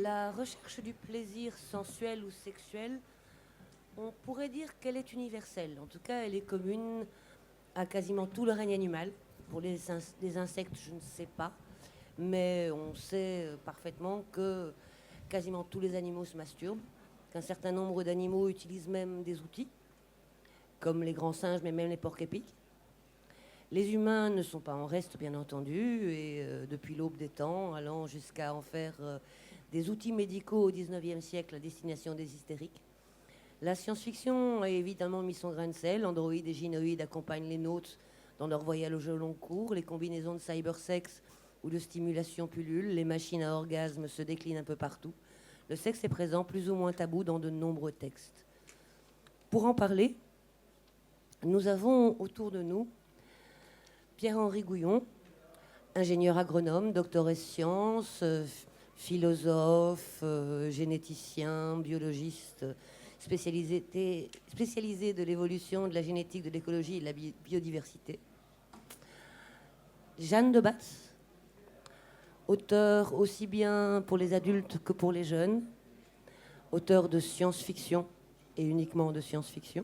La recherche du plaisir sensuel ou sexuel, on pourrait dire qu'elle est universelle. En tout cas, elle est commune à quasiment tout le règne animal. Pour les insectes, je ne sais pas. Mais on sait parfaitement que quasiment tous les animaux se masturbent, qu'un certain nombre d'animaux utilisent même des outils, comme les grands singes, mais même les porcs-épics. Les humains ne sont pas en reste, bien entendu, et depuis l'aube des temps, allant jusqu'à en faire des outils médicaux au XIXe siècle à destination des hystériques. La science-fiction a évidemment mis son grain de sel. Android et gynoïdes accompagnent les nôtres dans leur voyage au long cours. Les combinaisons de cybersex ou de stimulation pullulent. Les machines à orgasme se déclinent un peu partout. Le sexe est présent plus ou moins tabou dans de nombreux textes. Pour en parler, nous avons autour de nous Pierre-Henri Gouillon, ingénieur agronome, docteur en sciences, philosophe, généticien, biologiste, spécialisé de l'évolution, de la génétique, de l'écologie et de la biodiversité. Jeanne de Batz, auteur aussi bien pour les adultes que pour les jeunes, auteur de science-fiction et uniquement de science-fiction.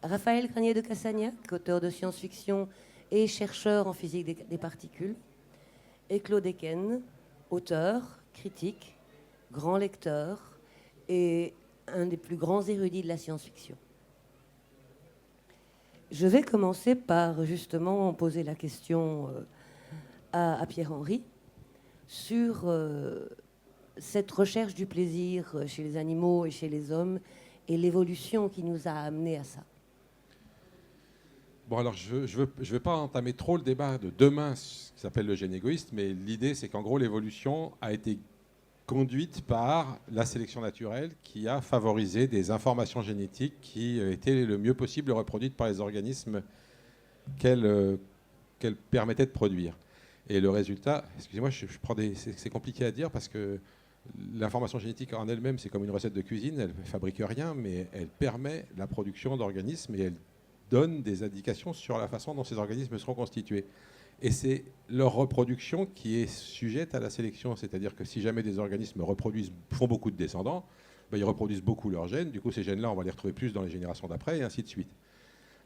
Raphaël Granier de Cassagnac, auteur de science-fiction et chercheur en physique des particules. Et Claude Eken, auteur, critique, grand lecteur et un des plus grands érudits de la science-fiction. Je vais commencer par justement poser la question à Pierre-Henri sur cette recherche du plaisir chez les animaux et chez les hommes et l'évolution qui nous a amenés à ça. Bon, alors je ne veux pas entamer trop le débat de demain, ce qui s'appelle le gène égoïste, mais l'idée, c'est qu'en gros, l'évolution a été conduite par la sélection naturelle qui a favorisé des informations génétiques qui étaient le mieux possible reproduites par les organismes qu'elle permettait de produire. Et le résultat, excusez-moi, c'est compliqué à dire parce que l'information génétique en elle-même, c'est comme une recette de cuisine, elle ne fabrique rien, mais elle permet la production d'organismes et elle donne des indications sur la façon dont ces organismes seront constitués. Et c'est leur reproduction qui est sujette à la sélection. C'est-à-dire que si jamais des organismes font beaucoup de descendants, ben ils reproduisent beaucoup leurs gènes. Du coup, ces gènes-là, on va les retrouver plus dans les générations d'après, et ainsi de suite.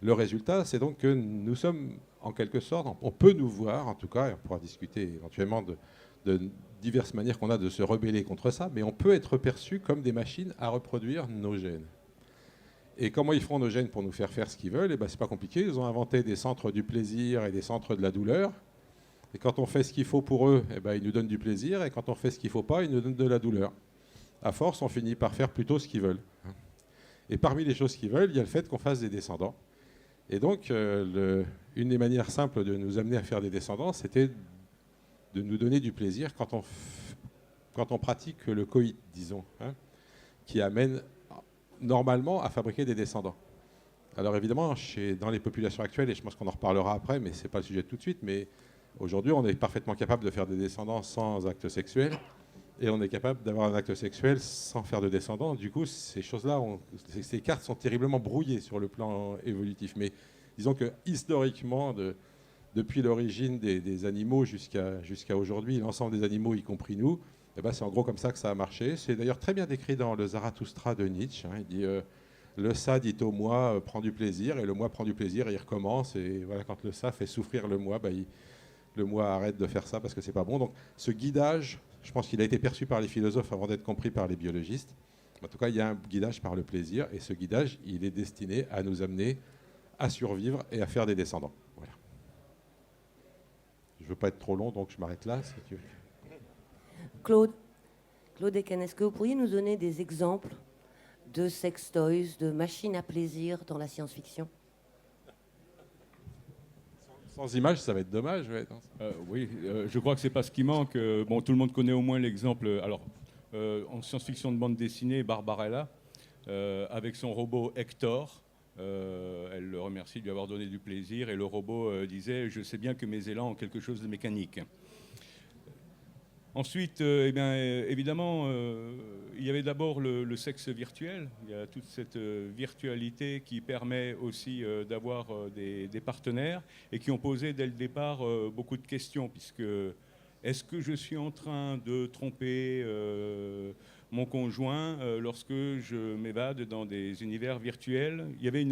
Le résultat, c'est donc que nous sommes, en quelque sorte, on peut nous voir, en tout cas, et on pourra discuter éventuellement de diverses manières qu'on a de se rebeller contre ça, mais on peut être perçu comme des machines à reproduire nos gènes. Et comment ils font nos gènes pour nous faire ce qu'ils veulent? Eh ben, c'est pas compliqué. Ils ont inventé des centres du plaisir et des centres de la douleur. Et quand on fait ce qu'il faut pour eux, eh ben, ils nous donnent du plaisir. Et quand on fait ce qu'il ne faut pas, ils nous donnent de la douleur. À force, on finit par faire plutôt ce qu'ils veulent. Et parmi les choses qu'ils veulent, il y a le fait qu'on fasse des descendants. Et donc, une des manières simples de nous amener à faire des descendants, c'était de nous donner du plaisir quand on pratique le coït, disons, qui amène normalement à fabriquer des descendants. Alors évidemment, dans les populations actuelles, et je pense qu'on en reparlera après, mais ce n'est pas le sujet tout de suite, mais aujourd'hui, on est parfaitement capable de faire des descendants sans acte sexuel, et on est capable d'avoir un acte sexuel sans faire de descendants. Du coup, ces choses-là, ces cartes sont terriblement brouillées sur le plan évolutif. Mais disons que historiquement, depuis l'origine des animaux jusqu'à aujourd'hui, l'ensemble des animaux, y compris nous, eh ben, c'est en gros comme ça que ça a marché. C'est d'ailleurs très bien décrit dans le Zarathustra de Nietzsche. Il dit le ça dit au moi prend du plaisir, et le moi prend du plaisir et il recommence. Et voilà, quand le ça fait souffrir le moi, le moi arrête de faire ça parce que c'est pas bon. Donc ce guidage, je pense qu'il a été perçu par les philosophes avant d'être compris par les biologistes. En tout cas, il y a un guidage par le plaisir, et ce guidage, il est destiné à nous amener à survivre et à faire des descendants. Voilà. Je ne veux pas être trop long, donc je m'arrête là. Si tu veux. Claude Eken, est-ce que vous pourriez nous donner des exemples de sex toys, de machines à plaisir dans la science-fiction? Sans image, ça va être dommage. Ouais. Oui, je crois que c'est pas ce qui manque. Bon, tout le monde connaît au moins l'exemple. Alors, en science-fiction de bande dessinée, Barbarella, avec son robot Hector, elle le remercie de lui avoir donné du plaisir, et le robot disait « Je sais bien que mes élans ont quelque chose de mécanique ». Ensuite, évidemment, il y avait d'abord le sexe virtuel. Il y a toute cette virtualité qui permet aussi d'avoir des partenaires, et qui ont posé dès le départ beaucoup de questions, puisque est-ce que je suis en train de tromper mon conjoint lorsque je m'évade dans des univers virtuels? Il y avait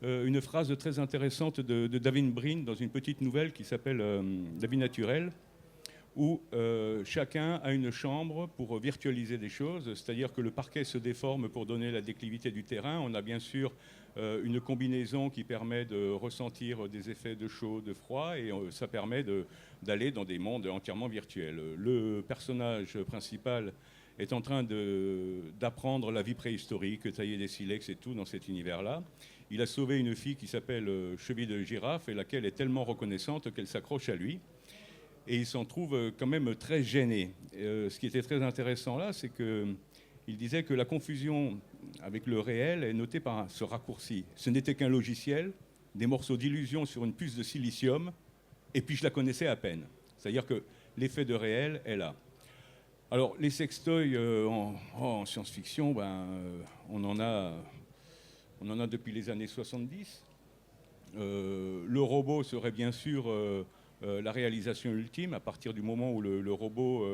une phrase très intéressante de David Brin dans une petite nouvelle qui s'appelle La vie naturelle, où chacun a une chambre pour virtualiser des choses, c'est-à-dire que le parquet se déforme pour donner la déclivité du terrain. On a bien sûr une combinaison qui permet de ressentir des effets de chaud, de froid, et ça permet d'aller dans des mondes entièrement virtuels. Le personnage principal est en train d'apprendre la vie préhistorique, tailler des silex et tout dans cet univers-là. Il a sauvé une fille qui s'appelle Cheville de Girafe, et laquelle est tellement reconnaissante qu'elle s'accroche à lui. Et il s'en trouve quand même très gêné. Ce qui était très intéressant là, c'est qu'il disait que la confusion avec le réel est notée par ce raccourci. Ce n'était qu'un logiciel, des morceaux d'illusion sur une puce de silicium, et puis je la connaissais à peine. C'est-à-dire que l'effet de réel est là. Alors, les sextoys en science-fiction, on en a depuis les années 70. Le robot serait bien sûr la réalisation ultime à partir du moment où le robot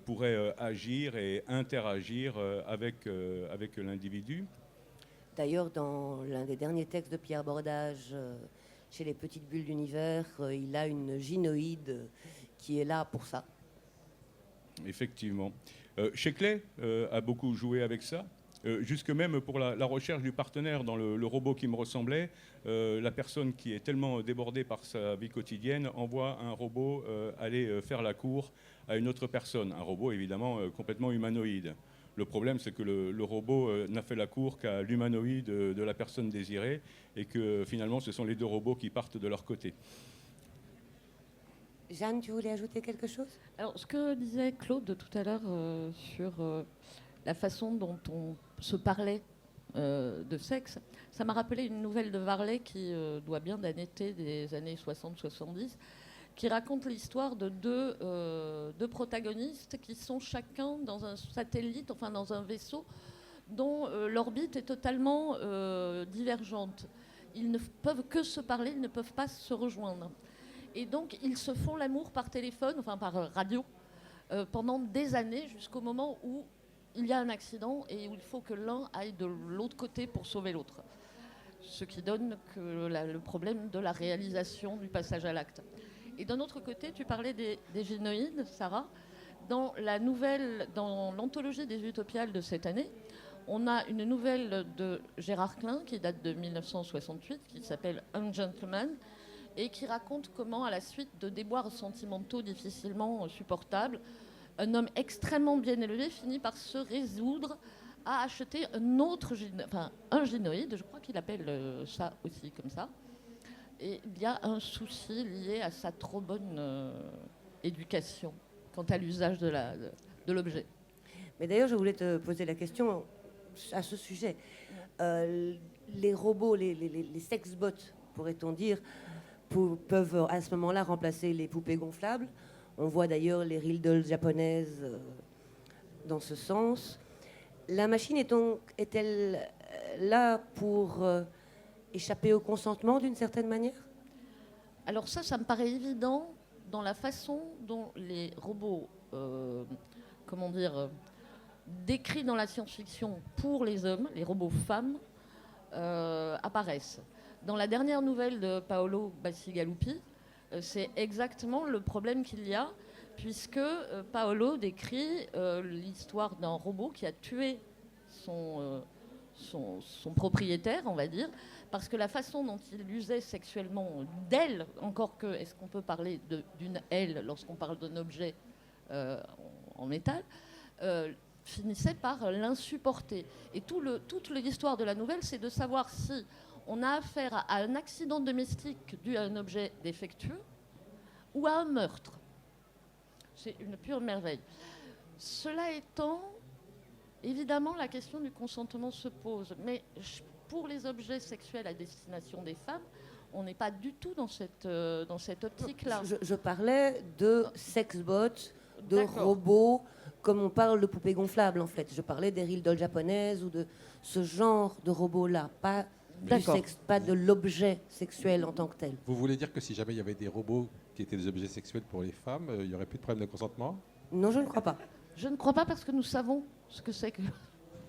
pourrait agir et interagir avec l'individu. D'ailleurs, dans l'un des derniers textes de Pierre Bordage, chez les Petites Bulles d'Univers, il a une gynoïde qui est là pour ça. Effectivement. Sheckley a beaucoup joué avec ça. Jusque même pour la recherche du partenaire dans le robot qui me ressemblait, la personne qui est tellement débordée par sa vie quotidienne envoie un robot aller faire la cour à une autre personne. Un robot évidemment complètement humanoïde. Le problème, c'est que le robot n'a fait la cour qu'à l'humanoïde de la personne désirée, et que finalement ce sont les deux robots qui partent de leur côté. Jeanne, tu voulais ajouter quelque chose? Alors, ce que disait Claude tout à l'heure sur la façon dont on se parlait de sexe, ça m'a rappelé une nouvelle de Varley qui doit bien dater des années 60-70, qui raconte l'histoire de deux protagonistes qui sont chacun dans un satellite, enfin dans un vaisseau, dont l'orbite est totalement divergente. Ils ne peuvent que se parler, ils ne peuvent pas se rejoindre. Et donc, ils se font l'amour par téléphone, enfin par radio, pendant des années, jusqu'au moment où il y a un accident et où il faut que l'un aille de l'autre côté pour sauver l'autre. Ce qui donne le problème de la réalisation du passage à l'acte. Et d'un autre côté, tu parlais des gynoïdes, Sarah. Dans l'anthologie des Utopiales de cette année, on a une nouvelle de Gérard Klein qui date de 1968, qui s'appelle Un gentleman, et qui raconte comment, à la suite de déboires sentimentaux difficilement supportables, un homme extrêmement bien élevé finit par se résoudre à acheter un gynoïde, je crois qu'il appelle ça aussi comme ça. Et il y a un souci lié à sa trop bonne éducation quant à l'usage de l'objet. Mais d'ailleurs, je voulais te poser la question à ce sujet. Les robots, les sexbots, pourrait-on dire, peuvent à ce moment-là remplacer les poupées gonflables. On voit d'ailleurs les real dolls japonaises dans ce sens. La machine est-elle là pour échapper au consentement d'une certaine manière? Alors ça me paraît évident dans la façon dont les robots, décrits dans la science-fiction pour les hommes, les robots femmes, apparaissent. Dans la dernière nouvelle de Paolo Bacigalupi, c'est exactement le problème qu'il y a, puisque Paolo décrit l'histoire d'un robot qui a tué son propriétaire, on va dire, parce que la façon dont il usait sexuellement d'elle, encore que, est-ce qu'on peut parler d'une aile lorsqu'on parle d'un objet en métal, finissait par l'insupporter. Et toute l'histoire de la nouvelle, c'est de savoir si on a affaire à un accident domestique dû à un objet défectueux ou à un meurtre. C'est une pure merveille. Cela étant, évidemment, la question du consentement se pose. Mais pour les objets sexuels à destination des femmes, on n'est pas du tout dans cette optique-là. Je parlais de sexbots, de D'accord. robots, comme on parle de poupées gonflables, en fait. Je parlais des real dolls japonaises ou de ce genre de robots-là, pas de l'objet sexuel en tant que tel. Vous voulez dire que si jamais il y avait des robots qui étaient des objets sexuels pour les femmes, il n'y aurait plus de problème de consentement? Non, je ne crois pas. Je ne crois pas parce que nous savons ce que c'est que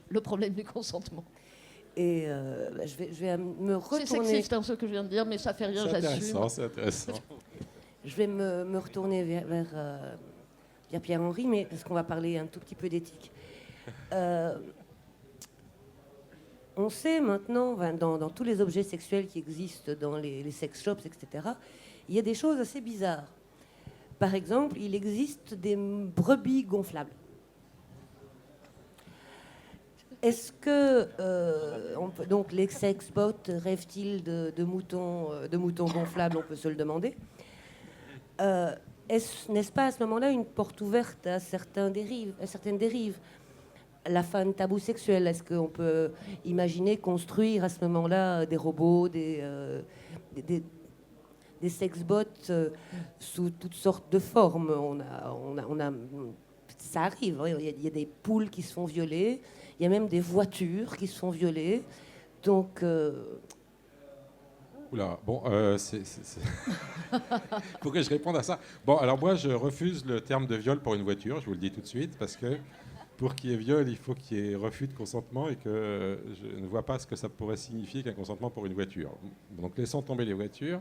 le problème du consentement. Et je vais me C'est retourner. sexiste ce que je viens de dire, mais ça fait rien, j'assume. C'est intéressant. Je vais me retourner vers Pierre-Henri, mais parce qu'on va parler un tout petit peu d'éthique. On sait maintenant, dans tous les objets sexuels qui existent dans les sex shops, etc., il y a des choses assez bizarres. Par exemple, il existe des brebis gonflables. Est-ce que donc les sexbots rêvent-ils de moutons gonflables? On peut se le demander. N'est-ce pas à ce moment-là une porte ouverte à certaines dérives? La fin tabou sexuel, est-ce qu'on peut imaginer construire à ce moment-là des robots, des sexbots sous toutes sortes de formes? Ça arrive, hein. Il y a des poules qui se font violer, il y a même des voitures qui se font violer. Donc... Oula, bon, faut que je réponde à ça. Bon, alors moi, je refuse le terme de viol pour une voiture, je vous le dis tout de suite, parce que pour qu'il y ait viol, il faut qu'il y ait refus de consentement et que je ne vois pas ce que ça pourrait signifier qu'un consentement pour une voiture. Donc laissons tomber les voitures.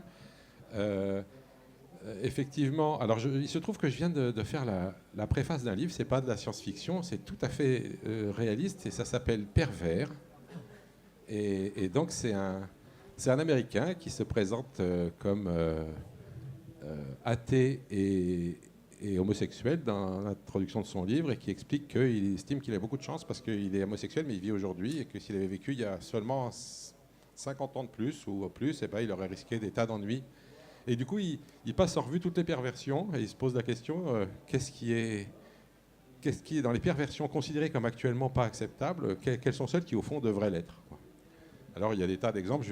Effectivement, alors il se trouve que je viens de faire la préface d'un livre, c'est pas de la science-fiction, c'est tout à fait réaliste et ça s'appelle Pervers. Et donc c'est un Américain qui se présente comme athée et homosexuel dans l'introduction de son livre et qui explique qu'il estime qu'il a beaucoup de chance parce qu'il est homosexuel mais il vit aujourd'hui et que s'il avait vécu il y a seulement 50 ans de plus ou au plus, eh ben, il aurait risqué des tas d'ennuis. Et du coup, il passe en revue toutes les perversions et il se pose la question qu'est-ce qui est dans les perversions considérées comme actuellement pas acceptables, quelles sont celles qui au fond devraient l'être? Alors il y a des tas d'exemples,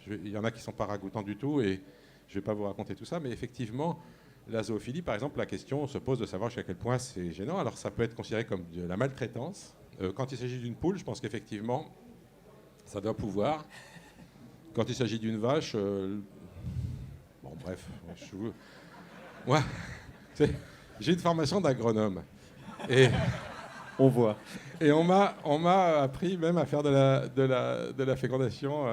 il y en a qui sont pas ragoûtants du tout et je vais pas vous raconter tout ça, mais effectivement, la zoophilie, par exemple, la question se pose de savoir jusqu'à quel point c'est gênant. Alors ça peut être considéré comme de la maltraitance. Quand il s'agit d'une poule, je pense qu'effectivement, ça doit pouvoir. Quand il s'agit d'une vache, bon bref, ouais, j'ai une formation d'agronome et On voit. Et on m'a appris même à faire de la fécondation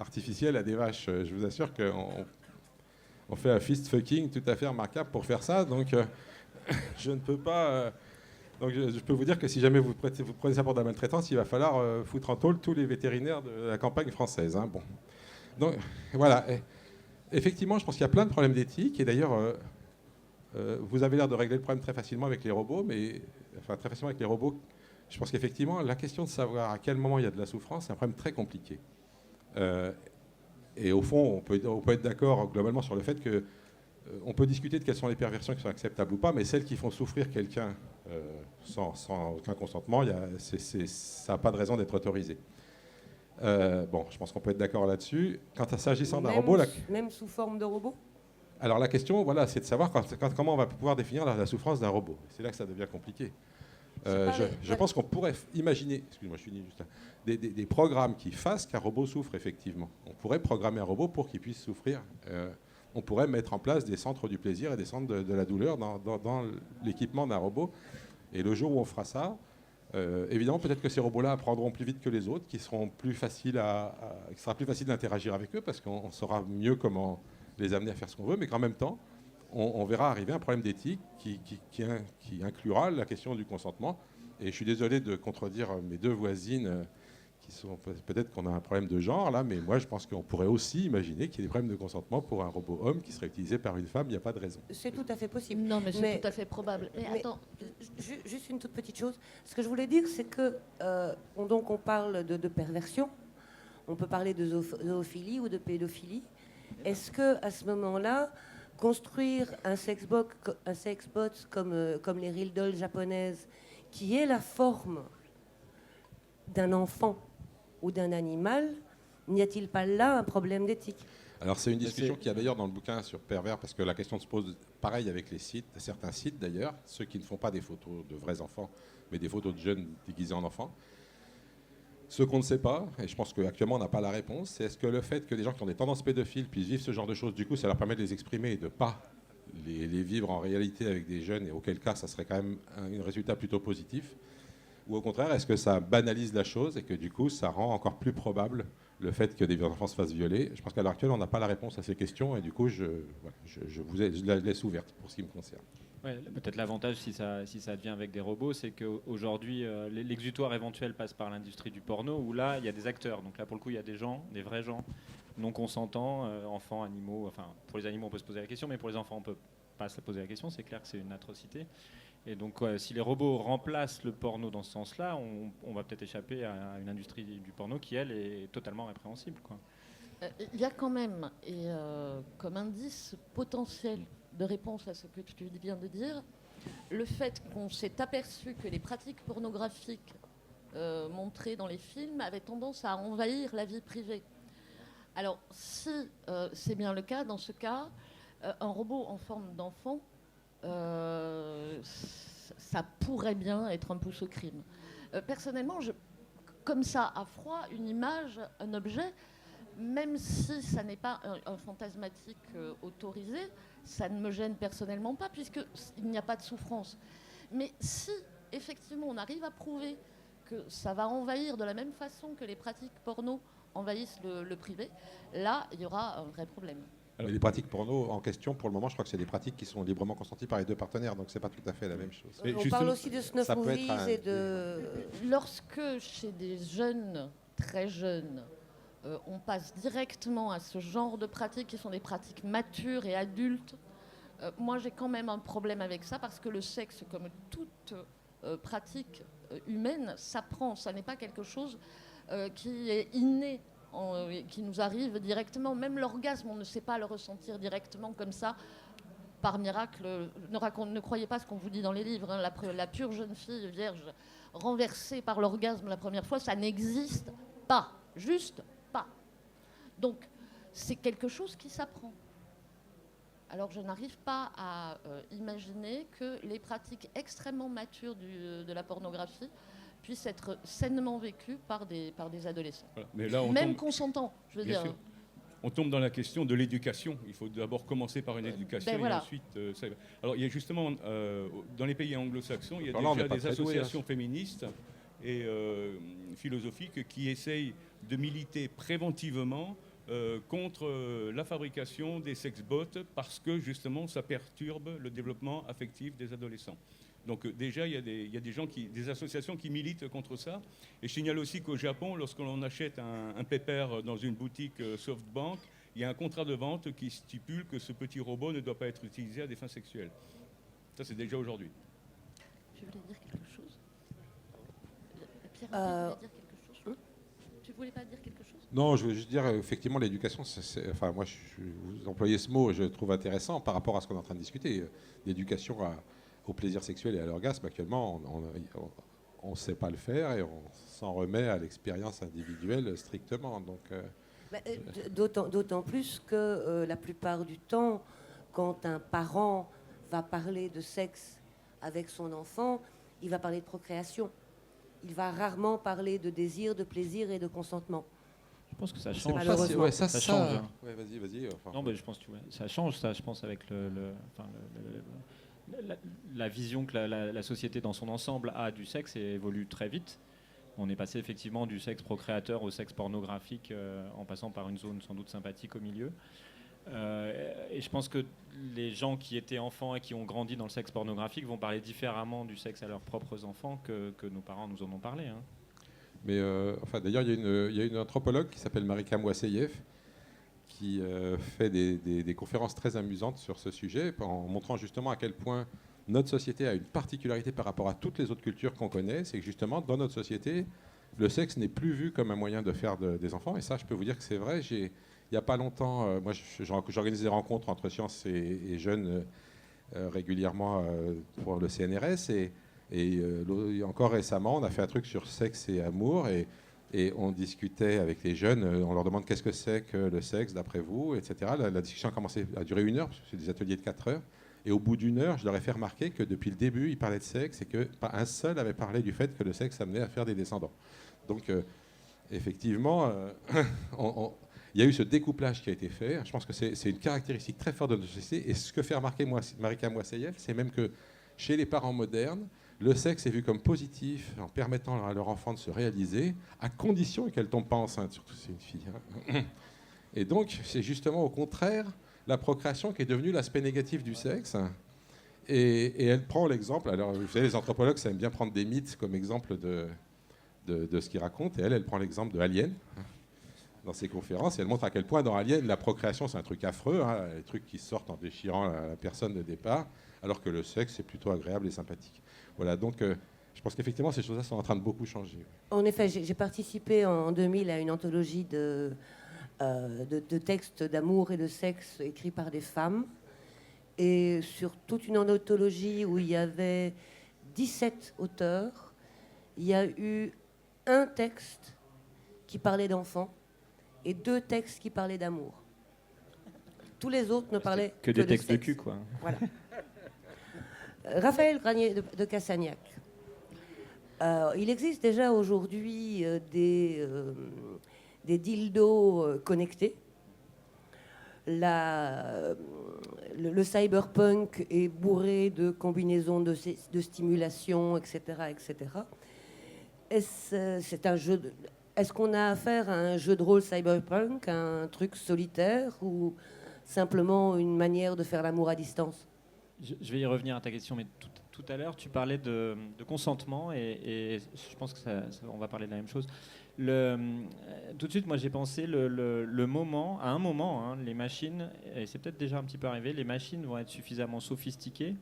artificielle à des vaches. Je vous assure qu'on fait un fist fucking tout à fait remarquable pour faire ça. Donc je ne peux pas. Donc je peux vous dire que si jamais vous prenez ça pour de la maltraitance, il va falloir foutre en tôle tous les vétérinaires de la campagne française. Hein. Bon. Donc voilà. Et, effectivement, je pense qu'il y a plein de problèmes d'éthique. Et d'ailleurs, vous avez l'air de régler le problème très facilement avec les robots, très facilement avec les robots. Je pense qu'effectivement, la question de savoir à quel moment il y a de la souffrance, c'est un problème très compliqué. Et au fond, on peut être d'accord globalement sur le fait que on peut discuter de quelles sont les perversions qui sont acceptables ou pas, mais celles qui font souffrir quelqu'un sans aucun consentement, ça n'a pas de raison d'être autorisé. Bon, je pense qu'on peut être d'accord là-dessus. Quant à s'agissant d'un robot... Même sous forme de robot? Alors la question, voilà, c'est de savoir comment on va pouvoir définir la souffrance d'un robot. C'est là que ça devient compliqué. Je pense qu'on pourrait imaginer, excuse-moi, je suis juste là, des programmes qui fassent qu'un robot souffre effectivement. On pourrait programmer un robot pour qu'il puisse souffrir. On pourrait mettre en place des centres du plaisir et des centres de la douleur dans l'équipement d'un robot. Et le jour où on fera ça, évidemment, peut-être que ces robots-là apprendront plus vite que les autres, qu'il sera plus facile d'interagir avec eux parce qu'on saura mieux comment les amener à faire ce qu'on veut, mais qu'en même temps, on verra arriver un problème d'éthique qui inclura la question du consentement. Et je suis désolé de contredire mes deux voisines qui sont... Peut-être qu'on a un problème de genre, là, mais moi, je pense qu'on pourrait aussi imaginer qu'il y ait des problèmes de consentement pour un robot homme qui serait utilisé par une femme. Il n'y a pas de raison. C'est tout à fait possible. Non, mais c'est tout à fait probable. Mais attends, juste une toute petite chose. Ce que je voulais dire, c'est que donc on parle de perversion. On peut parler de zoophilie ou de pédophilie. Est-ce que à ce moment-là, construire un sexbot comme les real dolls japonaises, qui est la forme d'un enfant ou d'un animal, n'y a-t-il pas là un problème d'éthique? Alors c'est une discussion qu'il y a d'ailleurs dans le bouquin sur Pervers, parce que la question se pose pareil avec les sites, certains sites d'ailleurs, ceux qui ne font pas des photos de vrais enfants, mais des photos de jeunes déguisés en enfants. Ce qu'on ne sait pas, et je pense qu'actuellement on n'a pas la réponse, c'est est-ce que le fait que des gens qui ont des tendances pédophiles puissent vivre ce genre de choses, du coup ça leur permet de les exprimer et de ne pas les vivre en réalité avec des jeunes, et auquel cas ça serait quand même un résultat plutôt positif, ou au contraire est-ce que ça banalise la chose et que du coup ça rend encore plus probable le fait que des enfants se fassent violer. Je pense qu'à l'heure actuelle on n'a pas la réponse à ces questions et du coup je la laisse ouverte pour ce qui me concerne. Ouais, peut-être l'avantage, si ça devient avec des robots, c'est qu'aujourd'hui, l'exutoire éventuel passe par l'industrie du porno, où là, il y a des acteurs. Donc là, pour le coup, il y a des gens, des vrais gens, non consentants, enfants, animaux. Enfin, pour les animaux, on peut se poser la question, mais pour les enfants, on ne peut pas se poser la question. C'est clair que c'est une atrocité. Et donc, si les robots remplacent le porno dans ce sens-là, on va peut-être échapper à une industrie du porno qui, elle, est totalement répréhensible, quoi. Il y a quand même, et comme indice potentiel de réponse à ce que tu viens de dire, le fait qu'on s'est aperçu que les pratiques pornographiques montrées dans les films avaient tendance à envahir la vie privée. Alors, si c'est bien le cas, dans ce cas, un robot en forme d'enfant, ça pourrait bien être un pouce au crime. Personnellement, comme ça, à froid, une image, un objet, même si ça n'est pas un fantasmatique autorisé, ça ne me gêne personnellement pas, puisqu'il n'y a pas de souffrance. Mais si, effectivement, on arrive à prouver que ça va envahir de la même façon que les pratiques porno envahissent le privé, là, il y aura un vrai problème. Mais les pratiques porno en question, pour le moment, je crois que c'est des pratiques qui sont librement consenties par les deux partenaires, donc c'est pas tout à fait la même chose. On parle aussi de snuff ça peut movies être et de... Lorsque, chez des jeunes, très jeunes, on passe directement à ce genre de pratiques qui sont des pratiques matures et adultes, moi j'ai quand même un problème avec ça parce que le sexe, comme toute pratique humaine, s'apprend. Ça n'est pas quelque chose qui est inné, qui nous arrive directement. Même l'orgasme, on ne sait pas le ressentir directement comme ça, par miracle. Ne croyez pas ce qu'on vous dit dans les livres, hein. La pure jeune fille vierge renversée par l'orgasme la première fois, ça n'existe pas. Juste pas. Donc, c'est quelque chose qui s'apprend. Alors, je n'arrive pas à imaginer que les pratiques extrêmement matures de la pornographie puissent être sainement vécues par des adolescents. Voilà. Mais là, même consentants, je veux bien dire. sûr. On tombe dans la question de l'éducation. Il faut d'abord commencer par une éducation voilà. et ensuite... Alors, il y a justement, dans les pays anglo-saxons, il y a Alors là, déjà on n'est des pas très doué, associations féministes et philosophiques qui essayent de militer préventivement contre la fabrication des sex-bots parce que, justement, ça perturbe le développement affectif des adolescents. Donc déjà, il y a des associations qui militent contre ça. Et je signale aussi qu'au Japon, lorsqu'on achète un pépère dans une boutique SoftBank, il y a un contrat de vente qui stipule que ce petit robot ne doit pas être utilisé à des fins sexuelles. Ça, c'est déjà aujourd'hui. Tu voulais dire quelque chose Pierre, tu voulais dire quelque chose Tu voulais pas dire quelque chose? Non, je veux juste dire, effectivement, l'éducation, enfin, moi, vous employez ce mot, je le trouve intéressant par rapport à ce qu'on est en train de discuter. L'éducation au plaisir sexuel et à l'orgasme, actuellement, on ne sait pas le faire et on s'en remet à l'expérience individuelle strictement. Donc, d'autant plus que la plupart du temps, quand un parent va parler de sexe avec son enfant, il va parler de procréation. Il va rarement parler de désir, de plaisir et de consentement. Je pense que ça change. Malheureusement. Ça change. Ouais, vas-y. Enfin, Non, mais je pense que ça change, ça, je pense, avec la vision que la société dans son ensemble a du sexe et évolue très vite. On est passé effectivement du sexe procréateur au sexe pornographique en passant par une zone sans doute sympathique au milieu. Et je pense que les gens qui étaient enfants et qui ont grandi dans le sexe pornographique vont parler différemment du sexe à leurs propres enfants que nos parents nous en ont parlé. Hein. Mais enfin, d'ailleurs, il y a une anthropologue qui s'appelle Marika Moisseyev qui fait des conférences très amusantes sur ce sujet, en montrant justement à quel point notre société a une particularité par rapport à toutes les autres cultures qu'on connaît. C'est que justement, dans notre société, le sexe n'est plus vu comme un moyen de faire des enfants. Et ça, je peux vous dire que c'est vrai. Il n'y a pas longtemps, moi, j'organise des rencontres entre sciences et jeunes régulièrement pour le CNRS. Et encore récemment, on a fait un truc sur sexe et amour. Et on discutait avec les jeunes, on leur demande qu'est-ce que c'est que le sexe d'après vous, etc. La discussion a commencé à durer 1 heure, parce que c'est des ateliers de 4 heures. Et au bout d'1 heure, je leur ai fait remarquer que depuis le début, ils parlaient de sexe et que pas un seul avait parlé du fait que le sexe amenait à faire des descendants. Donc effectivement, il y a eu ce découplage qui a été fait. Je pense que c'est une caractéristique très forte de notre société. Et ce que fait remarquer Marika Moissaïev, c'est même que chez les parents modernes, le sexe est vu comme positif en permettant à leur enfant de se réaliser, à condition qu'elle ne tombe pas enceinte, surtout si c'est une fille. Hein. Et donc, c'est justement au contraire la procréation qui est devenue l'aspect négatif du sexe. Et elle prend l'exemple, alors vous savez, les anthropologues, ça aime bien prendre des mythes comme exemple de ce qu'ils racontent. Et elle prend l'exemple de Alien dans ses conférences. Et elle montre à quel point dans Alien, la procréation, c'est un truc affreux, hein, les trucs qui sortent en déchirant la personne de départ, alors que le sexe, c'est plutôt agréable et sympathique. Voilà, donc je pense qu'effectivement, ces choses-là sont en train de beaucoup changer. En effet, j'ai participé en 2000 à une anthologie de textes d'amour et de sexe écrits par des femmes. Et sur toute une anthologie où il y avait 17 auteurs, il y a eu un texte qui parlait d'enfants et 2 textes qui parlaient d'amour. Tous les autres ne parlaient que des textes de sexe. cul, quoi. Voilà. Raphaël Granier de Cassagnac. Il existe déjà aujourd'hui des dildos connectés. Le cyberpunk est bourré de combinaisons de stimulation, etc., etc. Est-ce qu'on a affaire à un jeu de rôle cyberpunk, un truc solitaire, ou simplement une manière de faire l'amour à distance? Je vais y revenir à ta question, mais tout à l'heure, tu parlais de consentement, et je pense on va parler de la même chose. Tout de suite, moi, j'ai pensé le moment, à un moment, hein, les machines, et c'est peut-être déjà un petit peu arrivé, les machines vont être suffisamment sophistiquées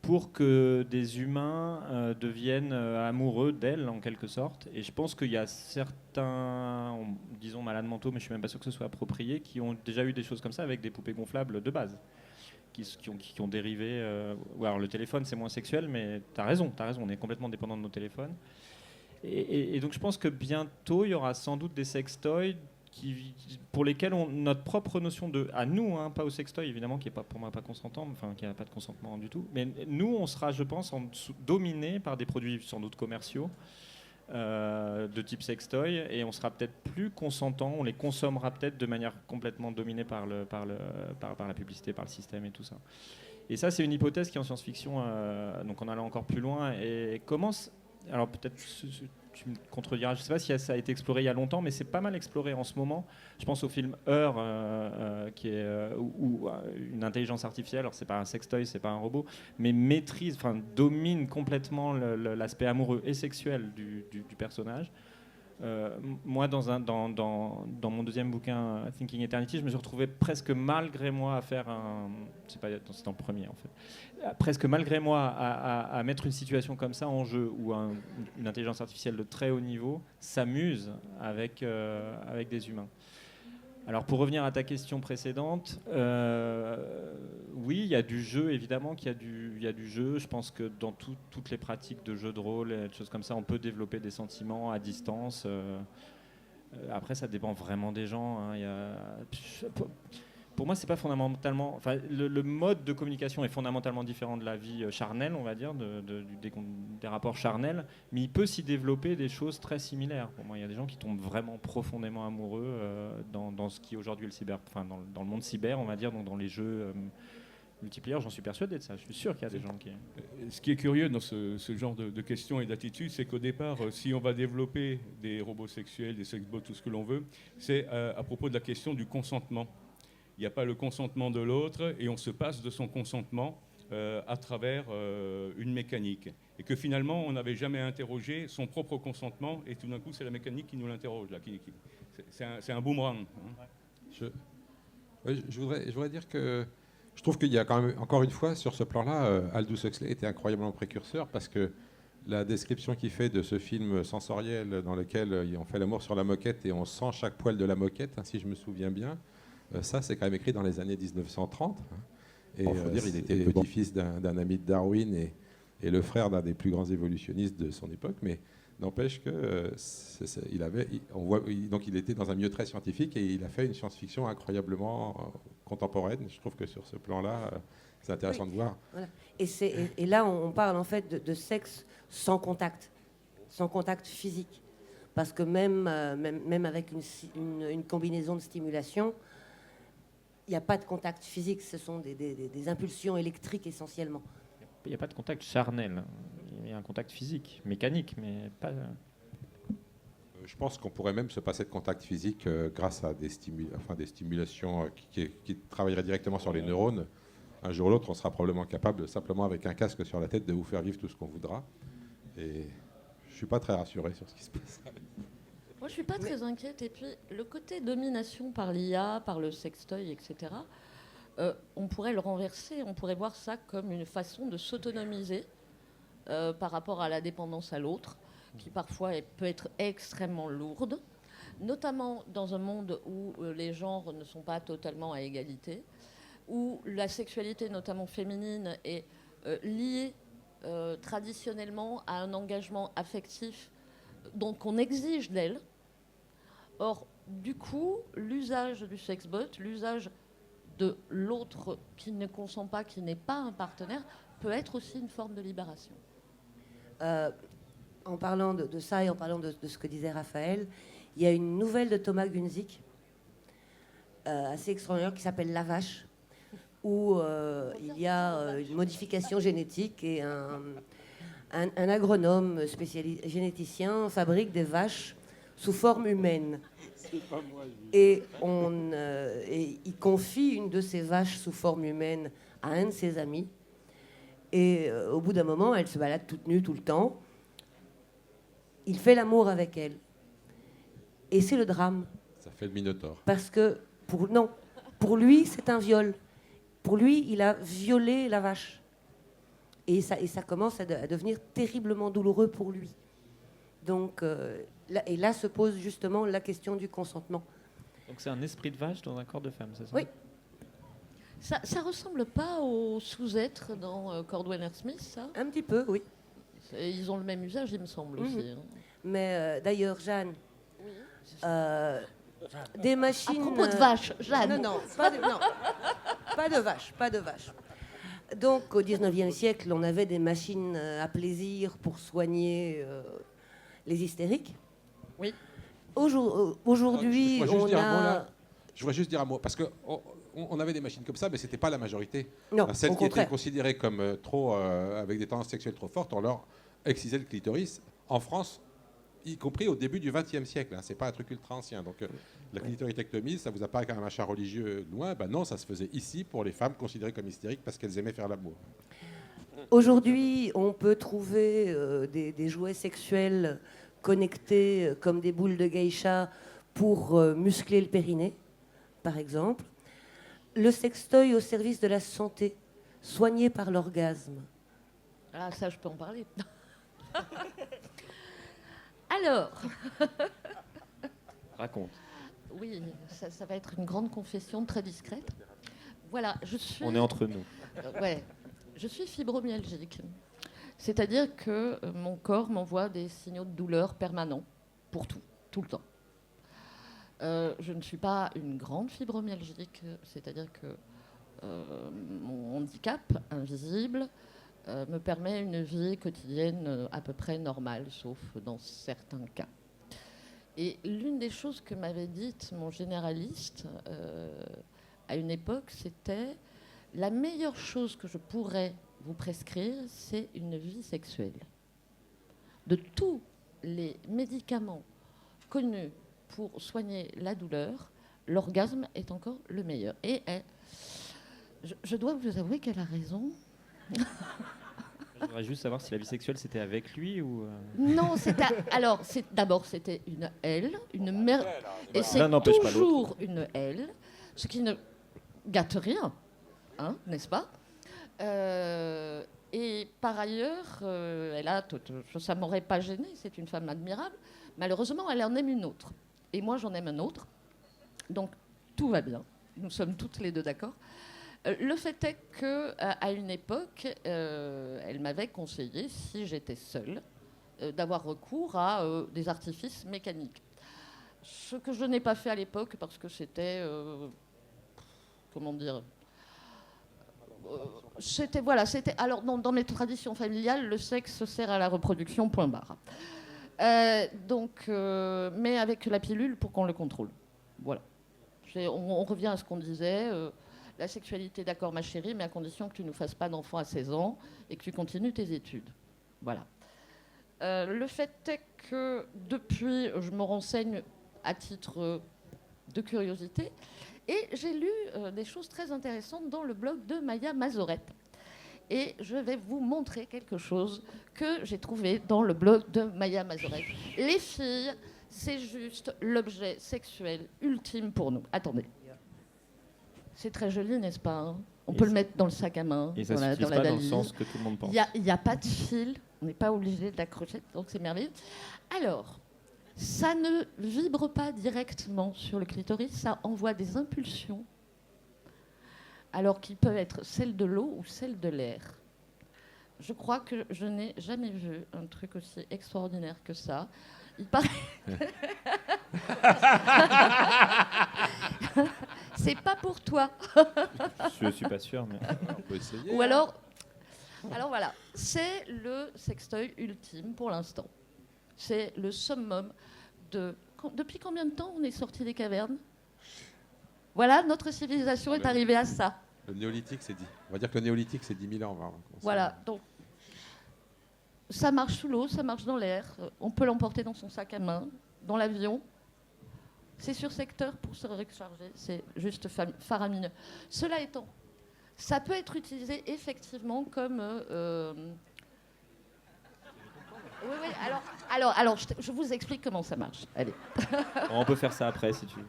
pour que des humains deviennent amoureux d'elles, en quelque sorte. Et je pense qu'il y a certains, disons malades mentaux, mais je ne suis même pas sûr que ce soit approprié, qui ont déjà eu des choses comme ça avec des poupées gonflables de base. Qui ont dérivé. Alors le téléphone, c'est moins sexuel, mais tu as raison, on est complètement dépendant de nos téléphones. Et donc je pense que bientôt, il y aura sans doute des sextoys pour lesquels notre propre notion à nous, hein, pas au sextoy évidemment, qui n'est pas, pour moi pas consentant, enfin qui n'a pas de consentement du tout, mais nous, on sera, je pense, dominés par des produits sans doute commerciaux, de type sextoy, et on sera peut-être plus consentant, on les consommera peut-être de manière complètement dominée par la publicité, par le système et tout ça. Et ça, c'est une hypothèse qui est en science-fiction, donc en allant encore plus loin, et commence. Alors peut-être tu me contrediras, je ne sais pas si ça a été exploré il y a longtemps, mais c'est pas mal exploré en ce moment. Je pense au film Her, qui est où une intelligence artificielle, alors c'est pas un sextoy, c'est pas un robot, mais domine complètement l'aspect amoureux et sexuel du personnage. Moi, dans mon deuxième bouquin, Thinking Eternity, je me suis retrouvé presque malgré moi à faire c'est dans le premier en fait. Presque malgré moi à mettre une situation comme ça en jeu où une intelligence artificielle de très haut niveau s'amuse avec des humains. Alors pour revenir à ta question précédente, oui, il y a du jeu, évidemment qu'il y a du jeu. Je pense que dans toutes les pratiques de jeu de rôle et des choses comme ça, on peut développer des sentiments à distance. Après, ça dépend vraiment des gens. Hein. Pour moi, c'est pas fondamentalement. Enfin, le mode de communication est fondamentalement différent de la vie charnelle, on va dire, des rapports charnels, mais il peut s'y développer des choses très similaires. Pour moi, il y a des gens qui tombent vraiment profondément amoureux dans ce qui est aujourd'hui dans le monde cyber, on va dire, donc dans les jeux multiplayer. J'en suis persuadé de ça. Je suis sûr qu'il y a des gens qui. Ce qui est curieux dans ce genre de questions et d'attitudes, c'est qu'au départ, si on va développer des robots sexuels, des sexbots, tout ce que l'on veut, c'est à propos de la question du consentement. Il n'y a pas le consentement de l'autre et on se passe de son consentement à travers une mécanique. Et que finalement, on n'avait jamais interrogé son propre consentement et tout d'un coup, c'est la mécanique qui nous l'interroge. Là, c'est un boomerang. Hein. Je voudrais dire que je trouve qu'il y a quand même, encore une fois, sur ce plan-là, Aldous Huxley était incroyablement précurseur parce que la description qu'il fait de ce film sensoriel dans lequel on fait l'amour sur la moquette et on sent chaque poil de la moquette, hein, si je me souviens bien, ça, c'est quand même écrit dans les années 1930. Hein. Et il faut dire, il était le petit-fils d'un ami de Darwin et le frère d'un des plus grands évolutionnistes de son époque. Mais n'empêche que il était dans un milieu très scientifique et il a fait une science-fiction incroyablement contemporaine. Je trouve que sur ce plan-là, c'est intéressant de voir. Voilà. Et là, on parle en fait de sexe sans contact physique. parce que même avec une combinaison de stimulation, il n'y a pas de contact physique, ce sont des impulsions électriques essentiellement. Il n'y a pas de contact charnel. Il y a un contact physique, mécanique, mais pas. Je pense qu'on pourrait même se passer de contact physique grâce à des stimulations qui travailleraient directement sur les neurones. Un jour ou l'autre, on sera probablement capable, simplement avec un casque sur la tête, de vous faire vivre tout ce qu'on voudra. Et je ne suis pas très rassuré sur ce qui se passe. Moi, je ne suis pas très inquiète. Et puis, le côté domination par l'IA, par le sextoy, etc., on pourrait le renverser. On pourrait voir ça comme une façon de s'autonomiser par rapport à la dépendance à l'autre, qui parfois peut être extrêmement lourde, notamment dans un monde où les genres ne sont pas totalement à égalité, où la sexualité, notamment féminine, est liée traditionnellement à un engagement affectif dont on exige d'elle. Or, du coup, l'usage du sexbot, l'usage de l'autre qui ne consent pas, qui n'est pas un partenaire, peut être aussi une forme de libération. En parlant de ça et en parlant de ce que disait Raphaël, il y a une nouvelle de Thomas Gunzik, assez extraordinaire, qui s'appelle La Vache, où il y a une modification génétique et un agronome généticien fabrique des vaches sous forme humaine. Et il confie une de ces vaches sous forme humaine à un de ses amis. Et au bout d'un moment, elle se balade toute nue tout le temps. Il fait l'amour avec elle. Et c'est le drame. Ça fait le Minotaure. Parce que, pour lui, c'est un viol. Pour lui, il a violé la vache. Et ça commence à devenir terriblement douloureux pour lui. Donc, là se pose justement la question du consentement. Donc c'est un esprit de vache dans un corps de femme, c'est ça? Oui. Ça ressemble pas au sous-être dans Cordwainer Smith, ça? Un petit peu, oui. Ils ont le même usage, il me semble, aussi. Hein. Mais d'ailleurs, Jeanne, des machines... À propos de vaches, Jeanne. Non, pas de vaches, pas de vaches. Donc, au 19e siècle, on avait des machines à plaisir pour soigner les hystériques. Oui. Aujourd'hui, Je voudrais juste dire un mot, parce qu'on avait des machines comme ça, mais ce n'était pas la majorité. Non, Celles au qui étaient contraire. considérées comme avec des tendances sexuelles trop fortes, on leur excisait le clitoris. En France, y compris au début du XXe siècle. Ce n'est pas un truc ultra ancien. Donc la clitoridectomie, ça vous apparaît comme un machin religieux loin. Ben non, ça se faisait ici pour les femmes considérées comme hystériques parce qu'elles aimaient faire l'amour. Aujourd'hui, on peut trouver des jouets sexuels connectés comme des boules de geisha pour muscler le périnée, par exemple. Le sextoy au service de la santé, soigné par l'orgasme. Ah, ça, je peux en parler. Alors, Raconte. oui, ça va être une grande confession très discrète. Voilà, je suis... On est entre nous. Ouais, je suis fibromyalgique. C'est-à-dire que mon corps m'envoie des signaux de douleur permanents pour tout le temps. Je ne suis pas une grande fibromyalgique, c'est-à-dire que mon handicap invisible me permet une vie quotidienne à peu près normale, sauf dans certains cas. Et l'une des choses que m'avait dites mon généraliste à une époque, c'était la meilleure chose que je pourrais vous prescrire, c'est une vie sexuelle. De tous les médicaments connus pour soigner la douleur, l'orgasme est encore le meilleur. Et je dois vous avouer qu'elle a raison. Je voudrais juste savoir si la vie sexuelle c'était avec lui ou. Non, d'abord c'était une elle, une mère, et c'est L'un n'empêche pas toujours une elle, ce qui ne gâte rien, hein, n'est-ce pas? Et par ailleurs, ça m'aurait pas gêné, c'est une femme admirable. Malheureusement, elle en aime une autre, et moi j'en aime un autre. Donc tout va bien. Nous sommes toutes les deux d'accord. Le fait est qu'à une époque, elle m'avait conseillé, si j'étais seule, d'avoir recours à des artifices mécaniques. Ce que je n'ai pas fait à l'époque parce que c'était... comment dire alors, dans mes traditions familiales, le sexe sert à la reproduction, point barre. Mais avec la pilule pour qu'on le contrôle. Voilà. On revient à ce qu'on disait. La sexualité, d'accord, ma chérie, mais à condition que tu ne nous fasses pas d'enfant à 16 ans et que tu continues tes études. Voilà. Le fait est que depuis, je me renseigne à titre de curiosité et j'ai lu des choses très intéressantes dans le blog de Maya Mazorette. Et je vais vous montrer quelque chose que j'ai trouvé dans le blog de Maya Mazorette. Les filles, c'est juste l'objet sexuel ultime pour nous. Attendez. C'est très joli, n'est-ce pas, hein? On peut le mettre dans le sac à main, Et ça dans ne la s'utilise pas dans le valise. sens que tout le monde pense. Il n'y a pas de fil, on n'est pas obligé de l'accrocher, donc c'est merveilleux. Alors, ça ne vibre pas directement sur le clitoris, ça envoie des impulsions, alors qu'ils peuvent être celles de l'eau ou celles de l'air. Je crois que je n'ai jamais vu un truc aussi extraordinaire que ça. Il paraît... C'est pas pour toi. Je suis pas sûr, mais On peut essayer. Ou alors voilà, c'est le sextoy ultime pour l'instant. C'est le summum de... Depuis combien de temps on est sorti des cavernes? Voilà, notre civilisation est arrivée à ça. Le néolithique, c'est 10. On va dire que le néolithique, c'est 10 000 ans. Voilà, donc ça marche sous l'eau, ça marche dans l'air. On peut l'emporter dans son sac à main, dans l'avion. C'est sur secteur pour se recharger, c'est juste faramineux. Cela étant, ça peut être utilisé effectivement comme... Oui, alors je vous explique comment ça marche. Allez. on peut faire ça après si tu veux.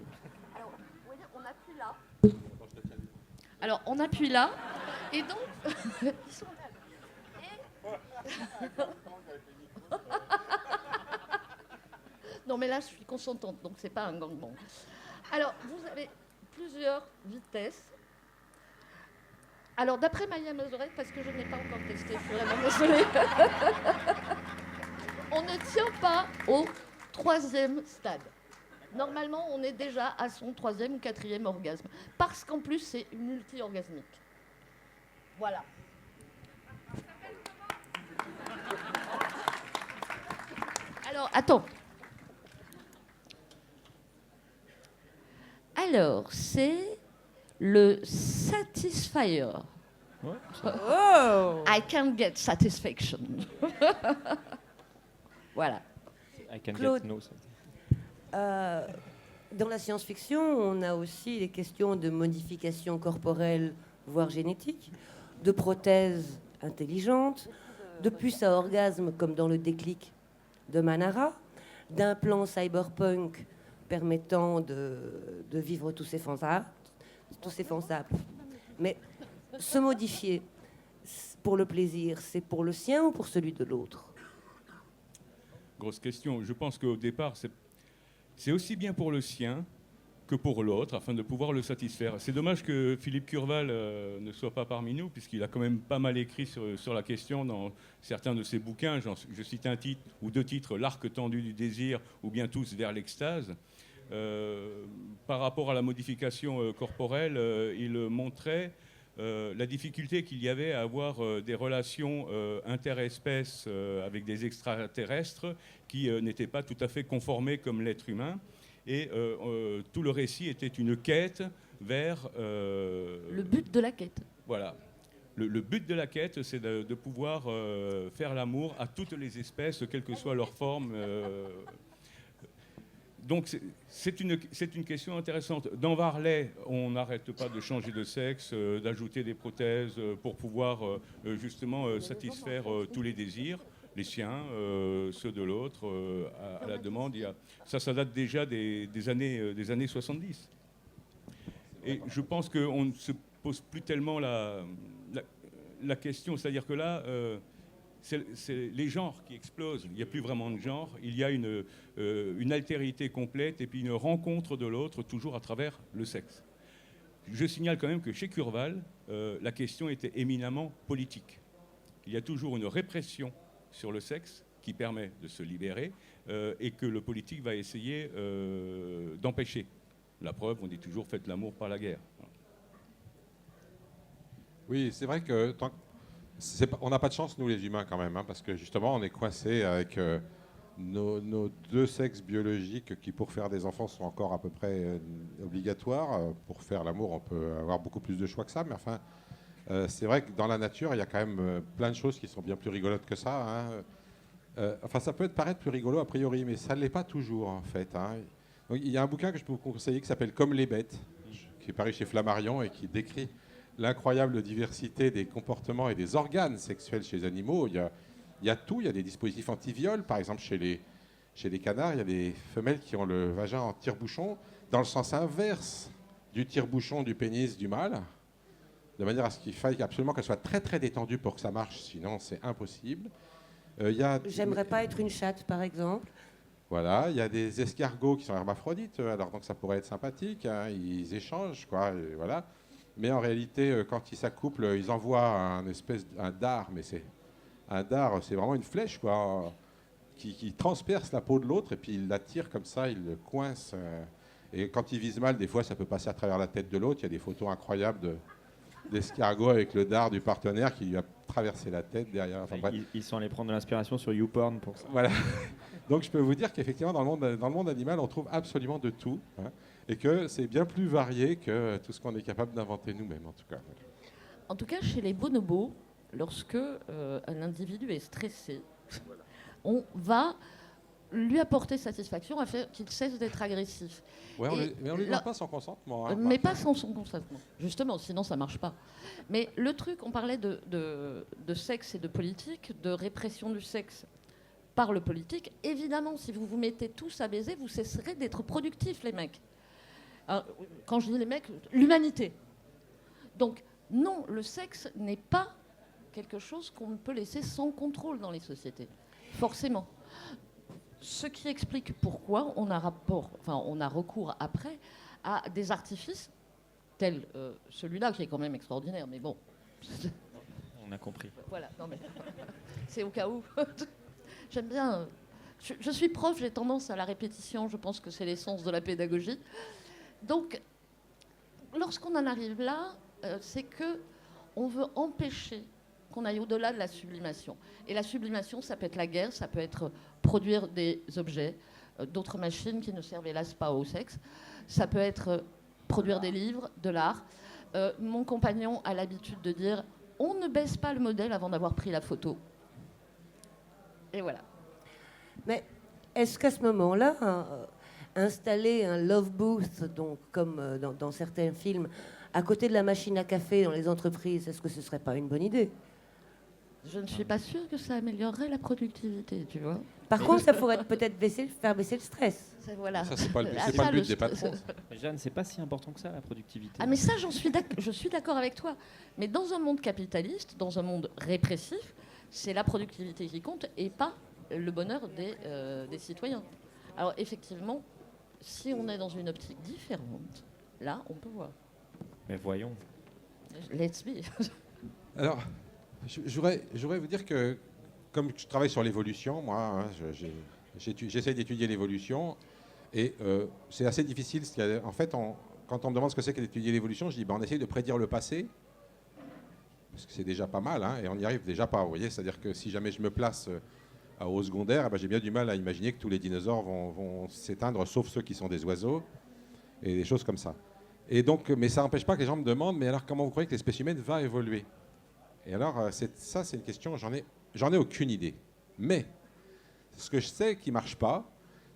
Alors, vous voyez, on appuie là. Alors, on appuie là, et donc... Ils sont là. Non, mais là, je suis consentante, donc c'est pas un gangbang. Alors, vous avez plusieurs vitesses. Alors, d'après Maya Mazorette, parce que je n'ai pas encore testé, je suis vraiment désolée, on ne tient pas au 3e stade. Normalement, on est déjà à son 3e ou 4e orgasme. Parce qu'en plus, c'est multi-orgasmique. Voilà. Alors, attends. Alors, c'est le Satisfyer. Ouais, Oh I can't get satisfaction. Voilà. I can Claude. get no. Dans la science-fiction, on a aussi les questions de modification corporelle, voire génétique, de prothèses intelligentes, de puces à orgasme, comme dans le déclic de Manara, d'implants cyberpunk permettant de vivre tous ces fantasmes. Mais se modifier pour le plaisir, c'est pour le sien ou pour celui de l'autre? Grosse question. Je pense qu'au départ, c'est aussi bien pour le sien que pour l'autre, afin de pouvoir le satisfaire. C'est dommage que Philippe Curval ne soit pas parmi nous, puisqu'il a quand même pas mal écrit sur la question dans certains de ses bouquins. Je cite un titre ou deux titres, L'arc tendu du désir ou bien Tous vers l'extase. Par rapport à la modification corporelle, il montrait la difficulté qu'il y avait à avoir des relations interespèces avec des extraterrestres qui n'étaient pas tout à fait conformés comme l'être humain. Et tout le récit était une quête vers... Le but de la quête. Voilà. Le but de la quête, c'est de pouvoir faire l'amour à toutes les espèces, quelle que soit leur forme. Donc c'est une question intéressante. Dans Varley, on n'arrête pas de changer de sexe, d'ajouter des prothèses pour pouvoir justement satisfaire tous les désirs, les siens, ceux de l'autre, à la demande. Ça date déjà des années 70. Et je pense qu'on ne se pose plus tellement la question. C'est-à-dire que là... c'est les genres qui explosent. Il n'y a plus vraiment de genre. Il y a une altérité complète et puis une rencontre de l'autre, toujours à travers le sexe. Je signale quand même que chez Curval, la question était éminemment politique. Il y a toujours une répression sur le sexe qui permet de se libérer et que le politique va essayer d'empêcher. La preuve, on dit toujours « faites l'amour par la guerre ». Oui, c'est vrai que on n'a pas de chance, nous les humains, quand même, hein, parce que justement, on est coincés avec nos deux sexes biologiques qui, pour faire des enfants, sont encore à peu près obligatoires. Pour faire l'amour, on peut avoir beaucoup plus de choix que ça, mais enfin, c'est vrai que dans la nature, il y a quand même plein de choses qui sont bien plus rigolotes que ça, hein. Enfin, ça peut paraître plus rigolo a priori, mais ça ne l'est pas toujours, en fait, hein. Donc, il y a un bouquin que je peux vous conseiller qui s'appelle Comme les bêtes, qui est paru chez Flammarion et qui décrit l'incroyable diversité des comportements et des organes sexuels chez les animaux. Il y a tout, il y a des dispositifs anti-viol, par exemple chez les canards, il y a des femelles qui ont le vagin en tire-bouchon, dans le sens inverse du tire-bouchon du pénis du mâle, de manière à ce qu'il faille absolument qu'elle soit très très détendue pour que ça marche, sinon c'est impossible. J'aimerais pas être une chatte, par exemple. Voilà, il y a des escargots qui sont hermaphrodites, alors donc ça pourrait être sympathique, hein, ils échangent, quoi, et voilà. Mais en réalité, quand ils s'accouplent, ils envoient un dard, mais un dard, c'est vraiment une flèche, quoi, qui transperce la peau de l'autre, et puis il la tire comme ça, il le coince. Et quand il vise mal, des fois, ça peut passer à travers la tête de l'autre. Il y a des photos incroyables d'escargots avec le dard du partenaire qui lui a traversé la tête derrière. Enfin, bref. Ils sont allés prendre de l'inspiration sur YouPorn pour ça. Voilà. Donc je peux vous dire qu'effectivement, dans le monde animal, on trouve absolument de tout, hein, et que c'est bien plus varié que tout ce qu'on est capable d'inventer nous-mêmes, en tout cas. En tout cas, chez les bonobos, lorsque un individu est stressé, on va lui apporter satisfaction afin qu'il cesse d'être agressif. Ouais, mais on ne lui là- donne pas son consentement, hein. Mais pas sans son consentement, justement, sinon ça marche pas. Mais le truc, on parlait de sexe et de politique, de répression du sexe par le politique. Évidemment, si vous vous mettez tous à baiser, vous cesserez d'être productifs, les mecs. Alors, quand je dis les mecs, l'humanité. Donc, non, le sexe n'est pas quelque chose qu'on ne peut laisser sans contrôle dans les sociétés, forcément. Ce qui explique pourquoi on a recours après à des artifices tels celui-là qui est quand même extraordinaire, mais bon. On a compris. Voilà, non mais c'est au cas où. J'aime bien. Je suis prof, j'ai tendance à la répétition. Je pense que c'est l'essence de la pédagogie. Donc, lorsqu'on en arrive là, c'est que on veut empêcher qu'on aille au-delà de la sublimation. Et la sublimation, ça peut être la guerre, ça peut être produire des objets, d'autres machines qui ne servent hélas pas au sexe. Ça peut être produire des livres, de l'art. Mon compagnon a l'habitude de dire « on ne baisse pas le modèle avant d'avoir pris la photo ». Et voilà. Mais est-ce qu'à ce moment-là, installer un love booth, donc, comme dans certains films, à côté de la machine à café dans les entreprises, est-ce que ce ne serait pas une bonne idée? Je ne suis pas sûre que ça améliorerait la productivité, tu vois. Par contre, ça pourrait peut-être faire baisser le stress. Voilà. Ça, c'est pas le Ça, but des patrons. Mais Jeanne, c'est pas si important que ça, la productivité. Ah mais ça, je suis d'accord avec toi. Mais dans un monde capitaliste, dans un monde répressif, c'est la productivité qui compte et pas le bonheur des citoyens. Alors effectivement, si on est dans une optique différente, là, on peut voir. Mais voyons. Let's be. Alors, je voudrais vous dire que, comme je travaille sur l'évolution, moi, hein, j'essaie d'étudier l'évolution, et c'est assez difficile. En fait, quand on me demande ce que c'est que d'étudier l'évolution, je dis, on essaye de prédire le passé, parce que c'est déjà pas mal, hein, et on n'y arrive déjà pas, vous voyez. C'est-à-dire que si jamais je me place au secondaire, j'ai bien du mal à imaginer que tous les dinosaures vont s'éteindre, sauf ceux qui sont des oiseaux, et des choses comme ça. Et donc, mais ça n'empêche pas que les gens me demandent, mais alors comment vous croyez que l'espèce humaine va évoluer? Et alors, ça, c'est une question, j'en ai aucune idée. Mais ce que je sais qui ne marche pas,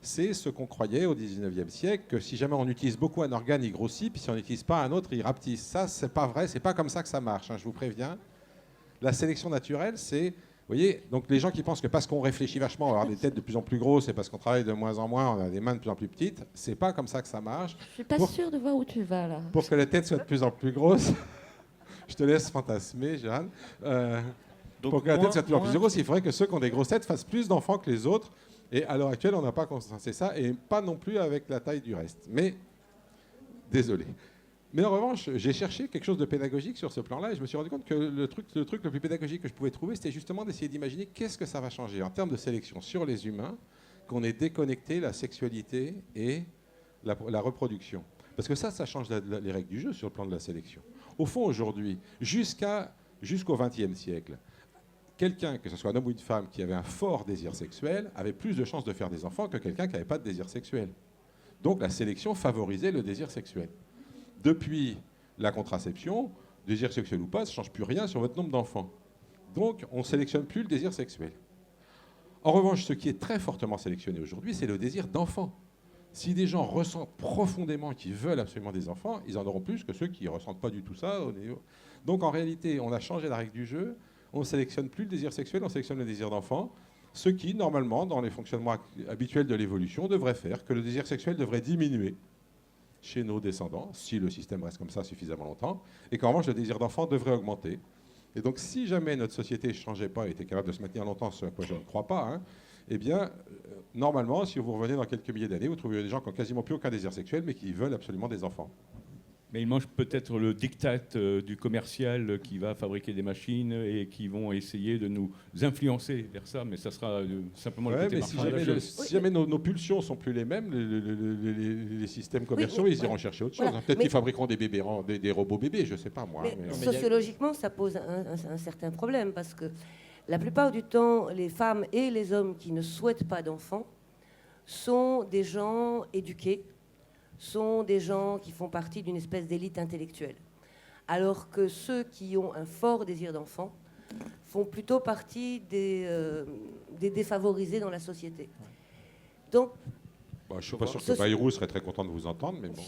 c'est ce qu'on croyait au 19e siècle, que si jamais on utilise beaucoup un organe, il grossit, puis si on n'utilise pas un autre, il rapetisse. Ça, c'est pas vrai, c'est pas comme ça que ça marche, hein, je vous préviens. La sélection naturelle, c'est... Vous voyez, donc les gens qui pensent que parce qu'on réfléchit vachement, on va avoir des têtes de plus en plus grosses, et parce qu'on travaille de moins en moins, on a des mains de plus en plus petites, c'est pas comme ça que ça marche. Je suis pas sûre de voir où tu vas là. Pour que la tête soit de plus en plus grosse, je te laisse fantasmer, Jeanne. Donc, pour que la tête soit de plus en plus grosse, il faudrait que ceux qui ont des grosses têtes fassent plus d'enfants que les autres. Et à l'heure actuelle, on n'a pas conscientisé ça, et pas non plus avec la taille du reste. Mais, désolé. Mais en revanche, j'ai cherché quelque chose de pédagogique sur ce plan-là, et je me suis rendu compte que le truc le plus pédagogique que je pouvais trouver, c'était justement d'essayer d'imaginer qu'est-ce que ça va changer en termes de sélection sur les humains, qu'on ait déconnecté la sexualité et la reproduction. Parce que ça change les règles du jeu sur le plan de la sélection. Au fond, aujourd'hui, jusqu'au XXe siècle, quelqu'un, que ce soit un homme ou une femme, qui avait un fort désir sexuel, avait plus de chances de faire des enfants que quelqu'un qui n'avait pas de désir sexuel. Donc la sélection favorisait le désir sexuel. Depuis la contraception, désir sexuel ou pas, ça ne change plus rien sur votre nombre d'enfants. Donc on ne sélectionne plus le désir sexuel. En revanche, ce qui est très fortement sélectionné aujourd'hui, c'est le désir d'enfant. Si des gens ressentent profondément qu'ils veulent absolument des enfants, ils en auront plus que ceux qui ne ressentent pas du tout ça. Donc en réalité, on a changé la règle du jeu. On ne sélectionne plus le désir sexuel, on sélectionne le désir d'enfant. Ce qui, normalement, dans les fonctionnements habituels de l'évolution, devrait faire que le désir sexuel devrait diminuer chez nos descendants, si le système reste comme ça suffisamment longtemps, et qu'en revanche, le désir d'enfant devrait augmenter. Et donc, si jamais notre société ne changeait pas et était capable de se maintenir longtemps, ce à quoi je ne crois pas, hein, eh bien, normalement, si vous revenez dans quelques milliers d'années, vous trouverez des gens qui n'ont quasiment plus aucun désir sexuel, mais qui veulent absolument des enfants. Mais ils mangent peut-être le diktat du commercial qui va fabriquer des machines et qui vont essayer de nous influencer vers ça, mais ça sera simplement le côté mais marchandage. si jamais nos pulsions ne sont plus les mêmes, les systèmes commerciaux, Oui, ils iront chercher autre chose. voilà. Peut-être Mais- qu'ils fabriqueront des robots bébés, je ne sais pas moi. Mais sociologiquement, ça pose un certain problème parce que la plupart du temps, les femmes et les hommes qui ne souhaitent pas d'enfants sont des gens éduqués, sont des gens qui font partie d'une espèce d'élite intellectuelle. Alors que ceux qui ont un fort désir d'enfant font plutôt partie des défavorisés dans la société. Donc, je ne suis pas sûr que Bayrou serait très content de vous entendre, mais bon.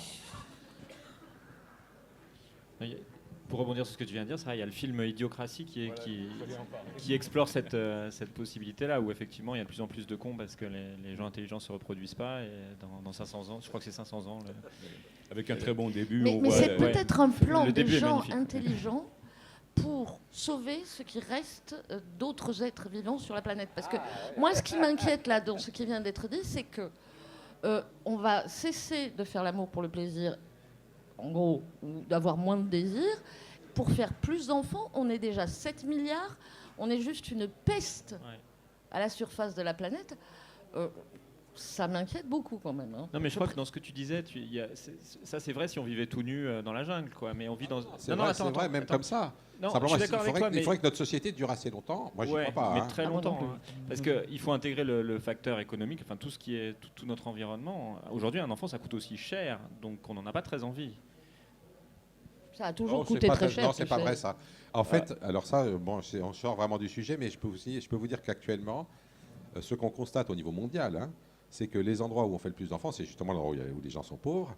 Pour rebondir sur ce que tu viens de dire, c'est vrai, il y a le film Idiocratie qui explore cette possibilité-là, où effectivement il y a de plus en plus de cons parce que les gens intelligents ne se reproduisent pas. Et dans 500 ans, je crois que c'est 500 ans. Avec un très bon début. Mais c'est peut-être un plan Le des début est gens magnifique. intelligents pour sauver ce qui reste d'autres êtres vivants sur la planète. Parce que moi, ce qui m'inquiète là, dans ce qui vient d'être dit, c'est que on va cesser de faire l'amour pour le plaisir, en gros, ou d'avoir moins de désir. Pour faire plus d'enfants, on est déjà 7 milliards. On est juste une peste à la surface de la planète. Ça m'inquiète beaucoup quand même. Hein. Non, mais je crois que dans ce que tu disais, ça c'est vrai si on vivait tout nu dans la jungle, quoi. Mais on vit dans. C'est vrai, même comme ça. Non, Simplement, je suis d'accord avec toi, il faudrait que notre société dure assez longtemps. Moi, je ne crois pas. mais Hein. très longtemps. Hein. Parce qu'il faut intégrer le facteur économique, enfin tout ce qui est tout notre environnement. Aujourd'hui, un enfant, ça coûte aussi cher, donc on n'en a pas très envie. Ça a toujours Non, coûté très cher. Non, c'est pas vrai ça. En fait, alors ça, on sort vraiment du sujet, mais je peux vous dire qu'actuellement, ce qu'on constate au niveau mondial, hein, c'est que les endroits où on fait le plus d'enfants, c'est justement l'endroit où les gens sont pauvres.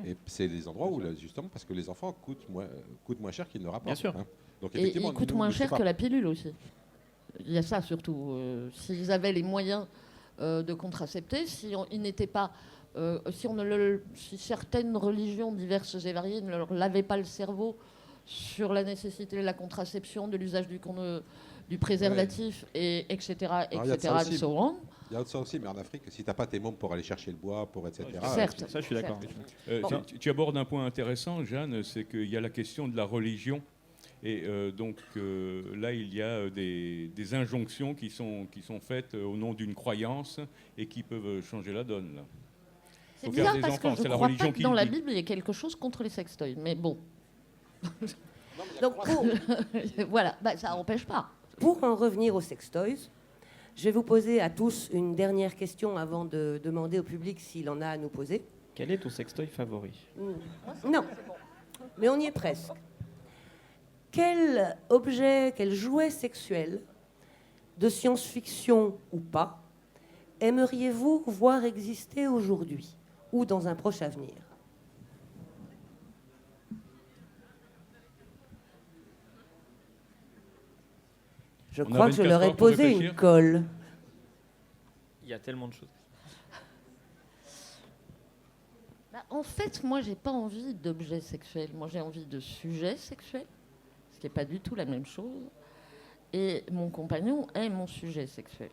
Et c'est les endroits où, justement, parce que les enfants coûtent moins cher qu'ils ne rapportent. Bien sûr. Hein. Donc, Et ils coûtent moins cher que la pilule aussi. Il y a ça surtout. S'ils avaient les moyens de contracepter, si certaines religions diverses et variées ne leur lavaient pas le cerveau sur la nécessité de la contraception, de l'usage du préservatif, etc., etc., so on. Il y a ça aussi, mais en Afrique, si tu n'as pas tes mômes pour aller chercher le bois, etc. Certes. Ça, je suis d'accord. Tu abordes un point intéressant, Jeanne, c'est qu'il y a la question de la religion. Et donc là, il y a des injonctions qui sont faites au nom d'une croyance et qui peuvent changer la donne. Là. C'est Faut bizarre faire des parce enfants, que je c'est la crois religion pas que qui dans le la dit. Bible, il y a quelque chose contre les sextoys. Mais bon. donc Voilà, ça n'empêche pas. pour en revenir aux sextoys, je vais vous poser à tous une dernière question avant de demander au public s'il en a à nous poser. Quel est ton sextoy favori? Non, mais on y est presque. Quel objet, quel jouet sexuel, de science-fiction ou pas, aimeriez-vous voir exister aujourd'hui ou dans un proche avenir? Je On crois avait que je une leur ai casserole pour posé réfléchir. une colle. Il y a tellement de choses. En fait, moi, j'ai pas envie d'objets sexuels. Moi, j'ai envie de sujets sexuels, ce qui n'est pas du tout la même chose. Et mon compagnon est mon sujet sexuel.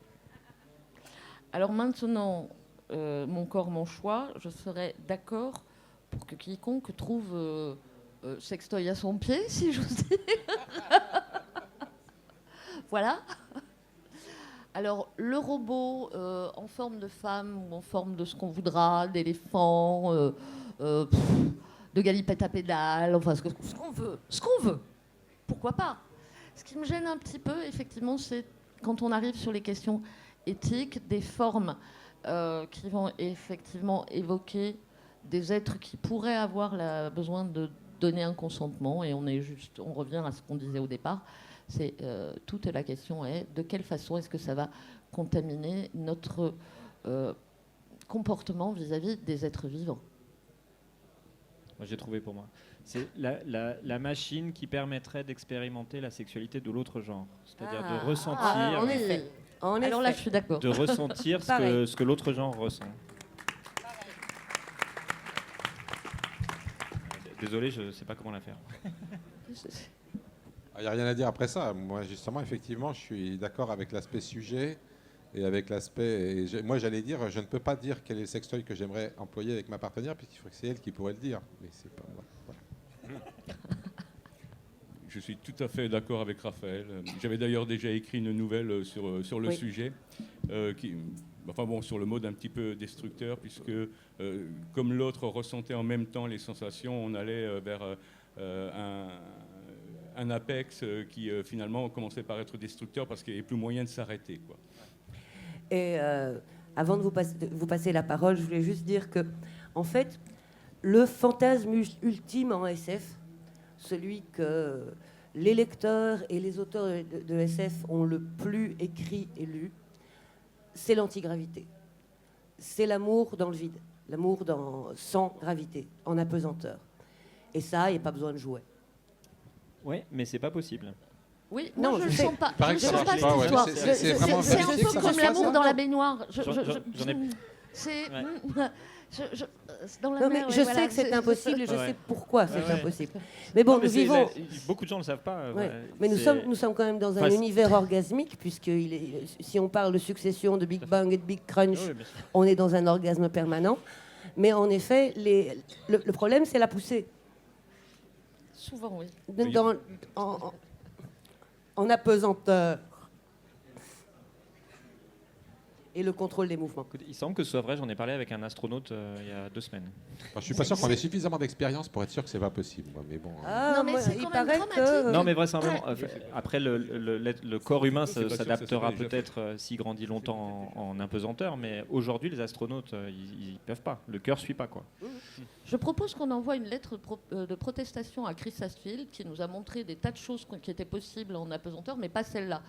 Alors maintenant, mon corps, mon choix, je serais d'accord pour que quiconque trouve sextoy à son pied, si j'ose dire. Voilà. Alors, le robot en forme de femme ou en forme de ce qu'on voudra, d'éléphant, de galipette à pédales, enfin ce qu'on veut. Pourquoi pas? Ce qui me gêne un petit peu, effectivement, c'est quand on arrive sur les questions éthiques, des formes qui vont effectivement évoquer des êtres qui pourraient avoir besoin de donner un consentement, et on revient à ce qu'on disait au départ. C'est toute la question est de quelle façon est-ce que ça va contaminer notre comportement vis-à-vis des êtres vivants. Moi, j'ai trouvé pour moi. C'est la machine qui permettrait d'expérimenter la sexualité de l'autre genre, c'est-à-dire de ressentir, en effet. Alors là, je suis d'accord. de ressentir ce que l'autre genre ressent. Désolé, je ne sais pas comment la faire. Il n'y a rien à dire après ça. Moi, justement, effectivement, je suis d'accord avec l'aspect sujet et avec l'aspect... Moi, j'allais dire, je ne peux pas dire quel est le sextoy que j'aimerais employer avec ma partenaire, puisqu'il faut que c'est elle qui pourrait le dire. Mais c'est pas moi. Voilà. Je suis tout à fait d'accord avec Raphaël. J'avais d'ailleurs déjà écrit une nouvelle sur le sujet, sur le mode un petit peu destructeur, puisque comme l'autre ressentait en même temps les sensations, on allait vers un apex qui finalement commençait par être destructeur parce qu'il n'y avait plus moyen de s'arrêter, quoi. Et avant de vous passer la parole, je voulais juste dire que, en fait, le fantasme ultime en SF, celui que les lecteurs et les auteurs de SF ont le plus écrit et lu, c'est l'antigravité. C'est l'amour dans le vide, l'amour sans gravité, en apesanteur. Et ça, il n'y a pas besoin de jouets. Oui, mais c'est pas possible. Oui, Non, moi je ne je sens pas. paraît que Je ça sens pas marche cette pas, ouais. histoire. C'est vraiment C'est un vérifié que peu ça comme marche l'amour pas. dans la baignoire. J'en ai- C'est Ouais. dans la Non, mais mer. je sais que c'est impossible et je Ouais. sais pourquoi c'est Ouais. impossible. Mais bon, Non, mais nous vivons... beaucoup de gens ne le savent pas. Ouais. ouais. Mais nous sommes quand même dans un Enfin, univers orgasmique, puisque si on parle de succession, de Big Bang et de Big Crunch, Oui, bien sûr. on est dans un orgasme permanent. Mais en effet, le problème, c'est la poussée. Souvent, oui. En apesanteur. Et le contrôle des mouvements. Écoute, il semble que ce soit vrai, j'en ai parlé avec un astronaute il y a 2 semaines. Enfin, je suis pas sûr qu'on ait suffisamment d'expérience pour être sûr que c'est pas possible. Moi, mais bon. Ah, Non, mais moi, c'est il quand même paraît dramatique. que... Non, mais vraisemblablement. Après, le corps humain C'est pas sûr que ça s'adaptera soit déjà peut-être s'il grandit longtemps en apesanteur, mais aujourd'hui, les astronautes, ils peuvent pas. Le cœur suit pas, quoi. Je propose qu'on envoie une lettre de protestation à Chris Hadfield, qui nous a montré des tas de choses qui étaient possibles en apesanteur, mais pas celle-là.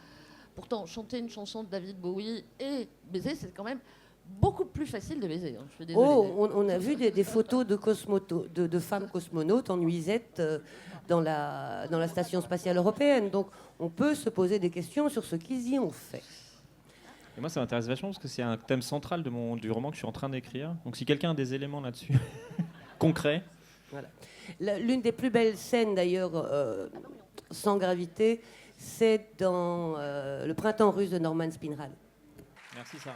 Pourtant, chanter une chanson de David Bowie et baiser, c'est quand même beaucoup plus facile de baiser. Je suis désolée. on a vu des photos de femmes cosmonautes en nuisette dans la Station spatiale européenne. Donc, on peut se poser des questions sur ce qu'ils y ont fait. Et moi, ça m'intéresse vachement parce que c'est un thème central du roman que je suis en train d'écrire. Donc, si quelqu'un a des éléments là-dessus, concrets. Voilà. L'une des plus belles scènes, d'ailleurs, sans gravité, c'est dans Le Printemps russe de Norman Spinrad. Merci, Sarah.